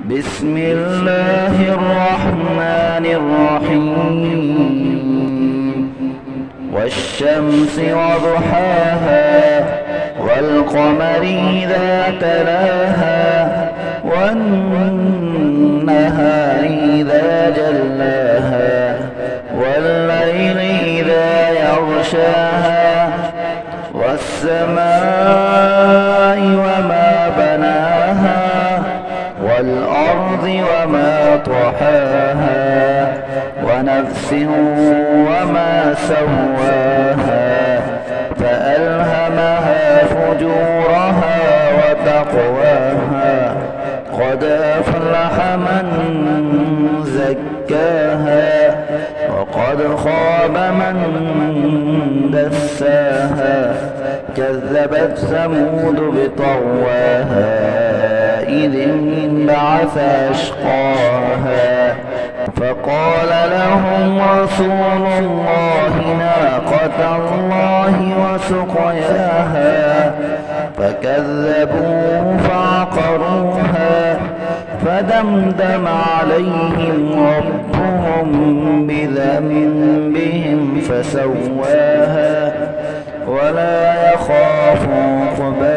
بسم الله الرحمن الرحيم والشمس وضحاها والقمر إذا تلاها والنهار إذا جلاها والليل إذا يغشاها والسماء وما بناها والأرض وما طحاها ونفس وما سواها فألهمها فجورها وتقواها قد أفلح من زكاها وقد خاب من دساها كذبت ثمود بطغواها إذ انبعث أشقاها فقال لهم رسول الله ناقة الله وسقياها فكذبوه فعقروها فدمدم عليهم ربهم بذنبهم فسواها ولا يخاف عقباها